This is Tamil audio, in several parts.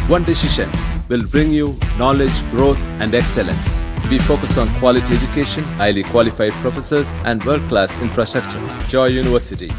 One decision will bring you knowledge, growth, and excellence. We focus on quality education, highly qualified professors, and world-class infrastructure. Joy University.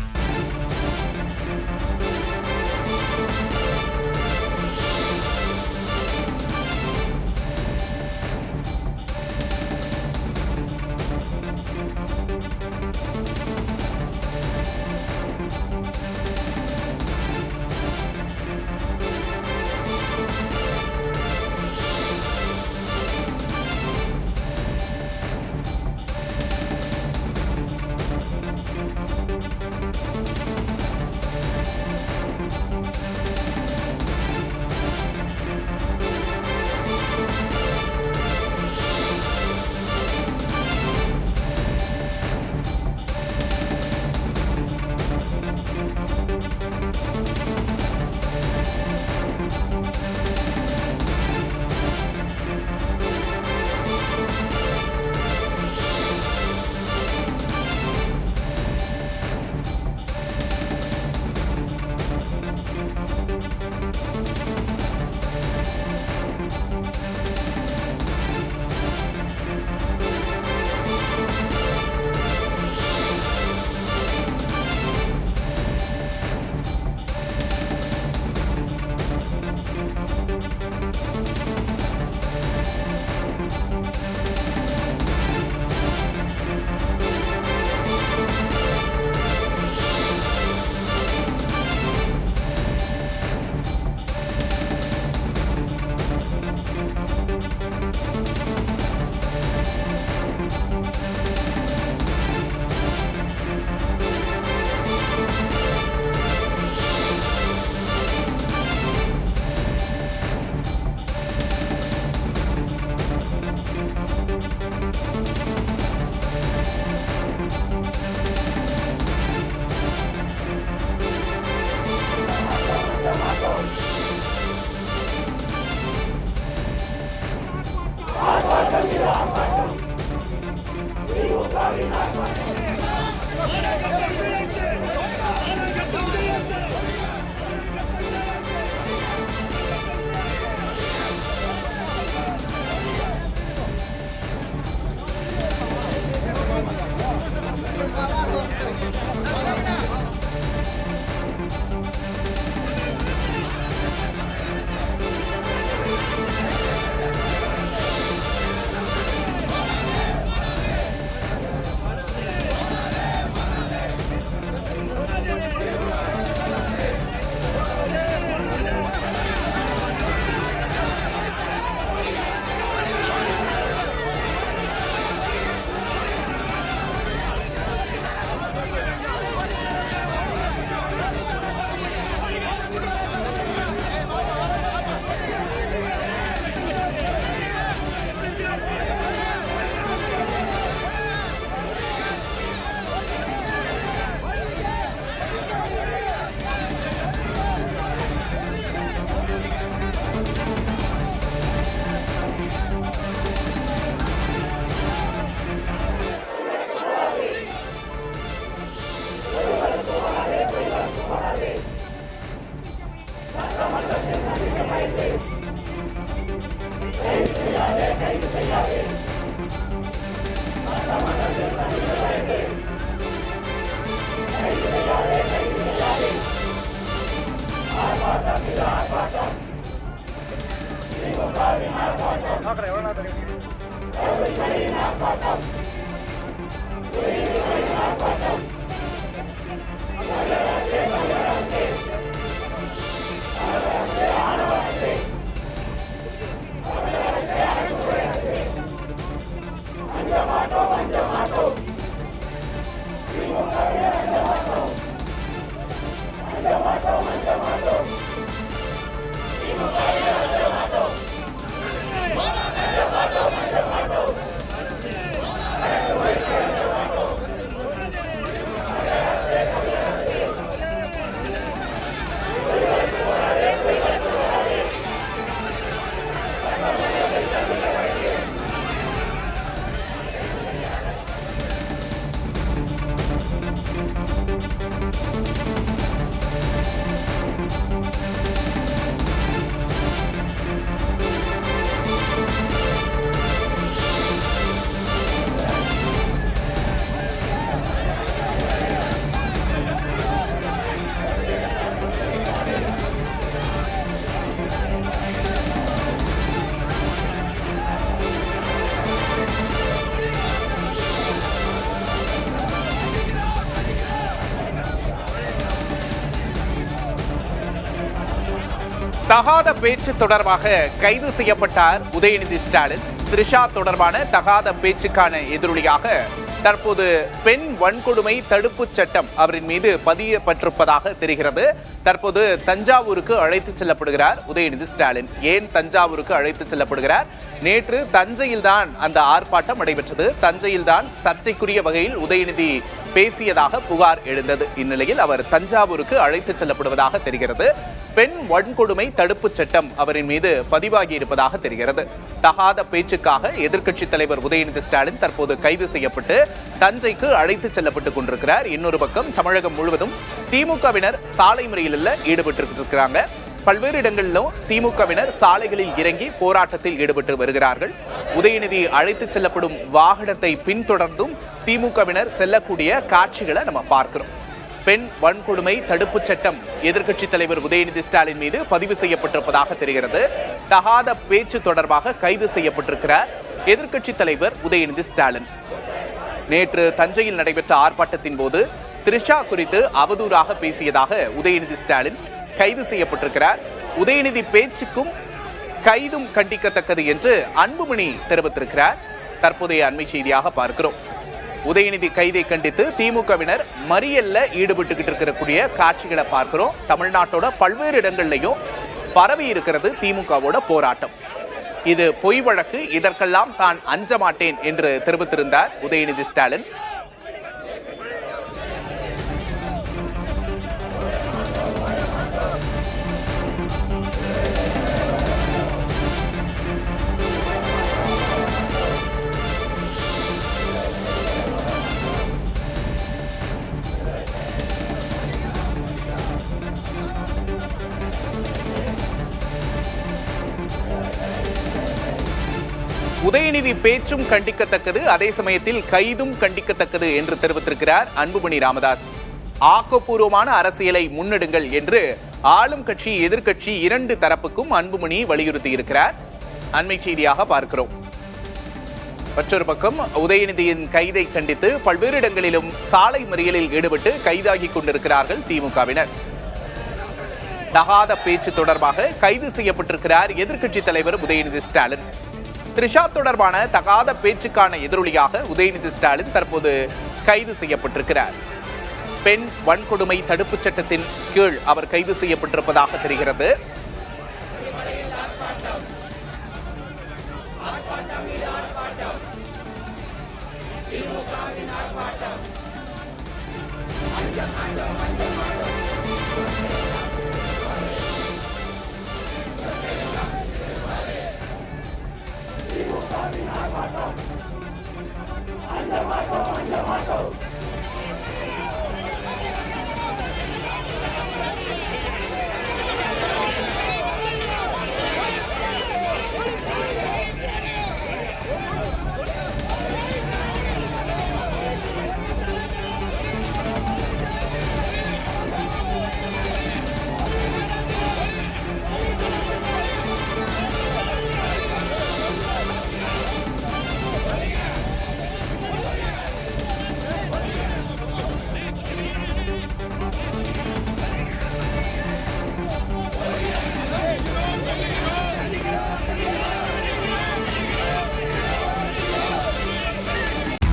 தகாத பேச்சு தொடர்பாக கைது செய்யப்பட்டார் உதயநிதி ஸ்டாலின். த்ரிஷா தொடர்பான தகாத பேச்சுக்கான எதிரொலியாக தற்போது பெண் வன்கொடுமை தடுப்பு சட்டம் அவரின் மீது பதியப்பட்டிருப்பதாக தெரிகிறது. தற்போது தஞ்சாவூருக்கு அழைத்து செல்லப்படுகிறார் உதயநிதி ஸ்டாலின். ஏன் தஞ்சாவூருக்கு அழைத்து செல்லப்படுகிறார்? நேற்று தஞ்சையில் தான் அந்த ஆர்ப்பாட்டம் நடைபெற்றது. தஞ்சையில் தான் சர்ச்சைக்குரிய வகையில் உதயநிதி பேசியதாக புகார் எழுந்தது. இந்நிலையில் அவர் தஞ்சாவூருக்கு அழைத்து செல்லப்படுவதாக தெரிகிறது. பெண் வன்கொடுமை தடுப்பு சட்டம் அவரின் மீது பதிவாகி இருப்பதாக தெரிகிறது. தகாத பேச்சுக்காக எதிர்க்கட்சித் தலைவர் உதயநிதி ஸ்டாலின் தற்போது கைது செய்யப்பட்டு தஞ்சைக்கு அழைத்து செல்லப்பட்டுக் கொண்டிருக்கிறார். இன்னொரு பக்கம் தமிழகம் முழுவதும் திமுகவினர் சாலை மறியலில் ஈடுபட்டிருக்கிறாங்க. பல்வேறு இடங்களிலும் திமுகவினர் சாலைகளில் இறங்கி போராட்டத்தில் ஈடுபட்டு வருகிறார்கள். உதயநிதி அழைத்து செல்லப்படும் வாகனத்தை பின்தொடர்ந்தும் திமுகவினர் செல்லக்கூடிய காட்சிகளை நம்ம பார்க்கிறோம். பெண் வன்கொடுமை தடுப்பு சட்டம் எதிர்க்கட்சித் தலைவர் உதயநிதி ஸ்டாலின் மீது பதிவு செய்யப்பட்டிருப்பதாக தெரிகிறது. தகாத பேச்சு தொடர்பாக கைது செய்யப்பட்டிருக்கிறார் எதிர்க்கட்சித் தலைவர் உதயநிதி ஸ்டாலின். நேற்று தஞ்சையில் நடைபெற்ற ஆர்ப்பாட்டத்தின் போது த்ரிஷா குறித்து அவதூறாக பேசியதாக உதயநிதி ஸ்டாலின் கைது செய்யப்பட்டிருக்கிறார். உதயநிதி பேச்சுக்கும் கைதும் கண்டிக்கத்தக்கது என்று அன்புமணி தெரிவித்திருக்கிறார். தற்போதைய அண்மை செய்தியாக பார்க்கிறோம். உதயநிதி கைதை கண்டித்து திமுகவினர் மறியல்ல ஈடுபட்டுக்கிட்டு இருக்கக்கூடிய காட்சிகளை பார்க்கிறோம். தமிழ்நாட்டோட பல்வேறு இடங்கள்லையும் பரவி இருக்கிறது திமுகவோட போராட்டம். இது பொய் வழக்கு, இதற்கெல்லாம் தான் அஞ்ச மாட்டேன் என்று தெரிவித்திருந்தார் உதயநிதி ஸ்டாலின். உதயநிதி பேச்சும் கண்டிக்கத்தக்கது, அதே சமயத்தில் கைதும் கண்டிக்கத்தக்கது என்று தெரிவித்திருக்கிறார் அன்புமணி ராமதாஸ். ஆக்கப்பூர்வமான அரசியலை முன்னெடுங்கள் என்று ஆளும் கட்சி எதிர்க்கட்சி இரண்டு தரப்புக்கும் அன்புமணி வலியுறுத்தி இருக்கிறார். அண்மை செய்தியாக பார்க்கிறோம். மற்றொரு பக்கம் உதயநிதியின் கைதை கண்டித்து பல்வேறு இடங்களிலும் சாலை மறியலில் ஈடுபட்டு கைதாகி கொண்டிருக்கிறார்கள் திமுகவினர். தகாத பேச்சு தொடர்பாக கைது செய்யப்பட்டிருக்கிறார் எதிர்க்கட்சித் தலைவர் உதயநிதி ஸ்டாலின். த்ரிஷா தொடர்பான தகாத பேச்சுக்கான எதிரொலியாக உதயநிதி ஸ்டாலின் தற்போது கைது செய்யப்பட்டிருக்கிறார். பெண் வன்கொடுமை தடுப்பு சட்டத்தின் கீழ் அவர் கைது செய்யப்பட்டிருப்பதாக தெரிகிறது.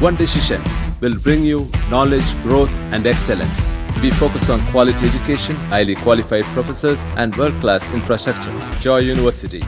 One decision will bring you knowledge, growth, and excellence. We focus on quality education, highly qualified professors, and world-class infrastructure. Joy University.